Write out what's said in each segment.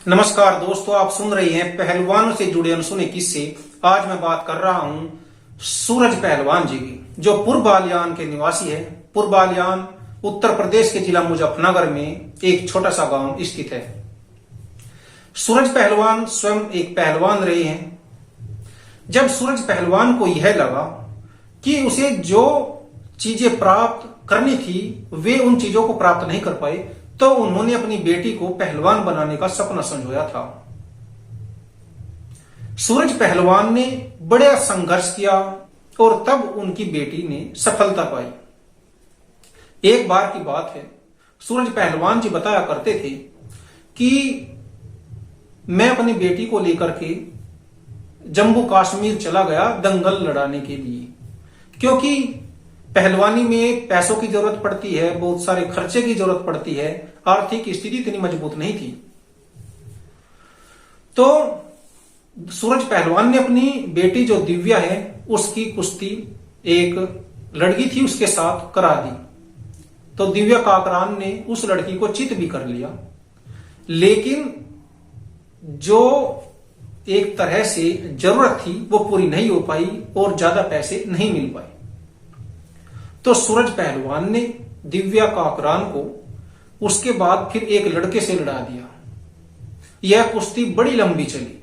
नमस्कार दोस्तों, आप सुन रहे हैं पहलवानों से जुड़े अनसुने किस्से। आज मैं बात कर रहा हूं सूरज पहलवान जी की, जो पूर्व बालियान के निवासी है। पूर्व बालियान उत्तर प्रदेश के जिला मुजफ्फरनगर में एक छोटा सा गांव स्थित है। सूरज पहलवान स्वयं एक पहलवान रहे हैं। जब सूरज पहलवान को यह लगा कि उसे जो चीजें प्राप्त करनी थी वे उन चीजों को प्राप्त नहीं कर पाए, तो उन्होंने अपनी बेटी को पहलवान बनाने का सपना संजोया था। सूरज पहलवान ने बड़ा संघर्ष किया और तब उनकी बेटी ने सफलता पाई। एक बार की बात है, सूरज पहलवान जी बताया करते थे कि मैं अपनी बेटी को लेकर के जम्मू कश्मीर चला गया दंगल लड़ाने के लिए, क्योंकि पहलवानी में पैसों की जरूरत पड़ती है, बहुत सारे खर्चे की जरूरत पड़ती है, आर्थिक स्थिति इतनी मजबूत नहीं थी। तो सूरज पहलवान ने अपनी बेटी जो दिव्या है उसकी कुश्ती एक लड़की थी उसके साथ करा दी। तो दिव्या काकरान ने उस लड़की को चित भी कर लिया, लेकिन जो एक तरह से जरूरत थी वो पूरी नहीं हो पाई और ज्यादा पैसे नहीं मिल पाए। तो सूरज पहलवान ने दिव्या काकरान को उसके बाद फिर एक लड़के से लड़ा दिया। यह कुश्ती बड़ी लंबी चली।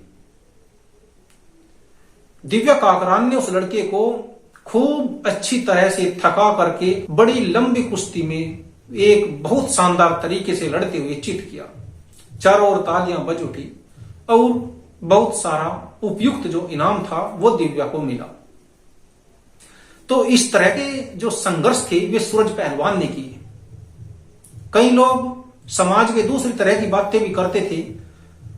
दिव्या काकरान ने उस लड़के को खूब अच्छी तरह से थका करके बड़ी लंबी कुश्ती में एक बहुत शानदार तरीके से लड़ते हुए चित किया। चारों ओर तालियां बज उठी और बहुत सारा उपयुक्त जो इनाम था वो दिव्या को मिला। तो इस तरह के जो संघर्ष थे वे सूरज पहलवान ने किए। कई लोग समाज के दूसरी तरह की बातें भी करते थे,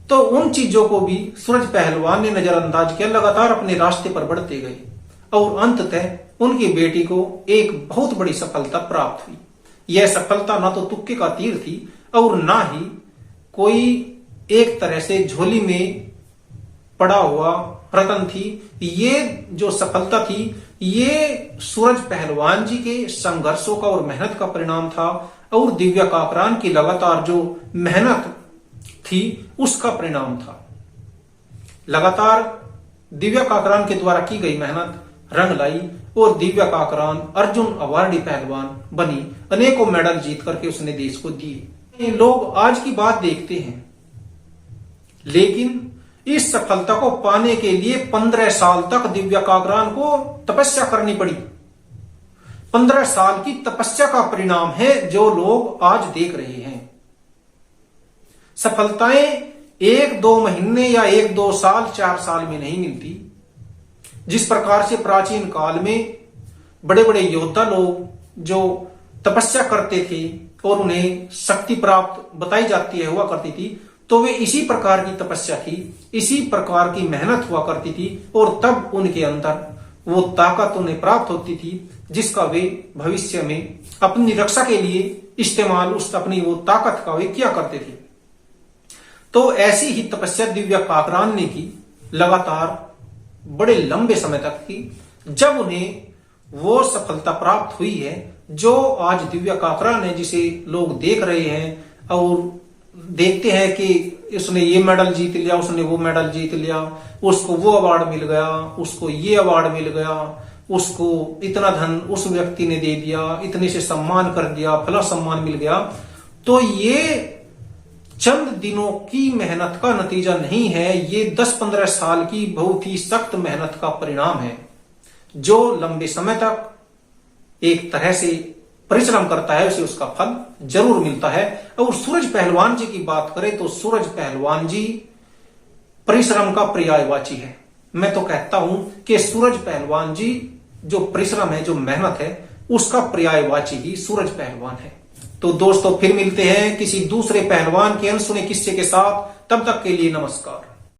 तो उन चीजों को भी सूरज पहलवान ने नजरअंदाज किया, लगातार अपने रास्ते पर बढ़ते गए और अंततः उनकी बेटी को एक बहुत बड़ी सफलता प्राप्त हुई। यह सफलता ना तो तुक्के का तीर थी और ना ही कोई एक तरह से झोली में पड़ा हुआ रतन थी। ये जो सफलता थी ये सूरज पहलवान जी के संघर्षों का और मेहनत का परिणाम था और दिव्या काकरान की लगातार जो मेहनत थी उसका परिणाम था। लगातार दिव्या काकरान के द्वारा की गई मेहनत रंग लाई और दिव्या काकरान अर्जुन अवार्डी पहलवान बनी। अनेकों मेडल जीत करके उसने देश को दिए। लोग आज की बात देखते हैं, लेकिन इस सफलता को पाने के लिए 15 साल तक दिव्या काकरान को तपस्या करनी पड़ी। 15 साल की तपस्या का परिणाम है जो लोग आज देख रहे हैं। सफलताएं 1-2 महीने या 1-2 साल 4 साल में नहीं मिलती। जिस प्रकार से प्राचीन काल में बड़े बड़े योद्धा लोग जो तपस्या करते थे और उन्हें शक्ति प्राप्त बताई जाती है हुआ करती थी, तो वे इसी प्रकार की तपस्या थी, इसी प्रकार की मेहनत हुआ करती थी और तब उनके अंदर वो ताकत उन्हें प्राप्त होती थी जिसका वे भविष्य में अपनी रक्षा के लिए इस्तेमाल उस अपनी वो ताकत का वे किया करते थे। तो ऐसी ही तपस्या दिव्या काकरान ने की, लगातार बड़े लंबे समय तक की। जब उन्हें वो सफलता प्राप्त हुई है जो आज दिव्या काकरान है, जिसे लोग देख रहे हैं और देखते हैं कि उसने ये मेडल जीत लिया, उसने वो मेडल जीत लिया, उसको वो अवार्ड मिल गया, उसको ये अवार्ड मिल गया, उसको इतना धन उस व्यक्ति ने दे दिया, इतने से सम्मान कर दिया, फला सम्मान मिल गया। तो ये चंद दिनों की मेहनत का नतीजा नहीं है, ये 10-15 साल की बहुत ही सख्त मेहनत का परिणाम है जो लंबे समय तक एक तरह से परिश्रम करता है उसे उसका फल जरूर मिलता है। और सूरज पहलवान जी की बात करें तो सूरज पहलवान जी परिश्रम का पर्यायवाची है। मैं तो कहता हूं कि सूरज पहलवान जी जो परिश्रम है, जो मेहनत है, उसका पर्यायवाची ही सूरज पहलवान है। तो दोस्तों फिर मिलते हैं किसी दूसरे पहलवान के अनसुने किस्से के साथ। तब तक के लिए नमस्कार।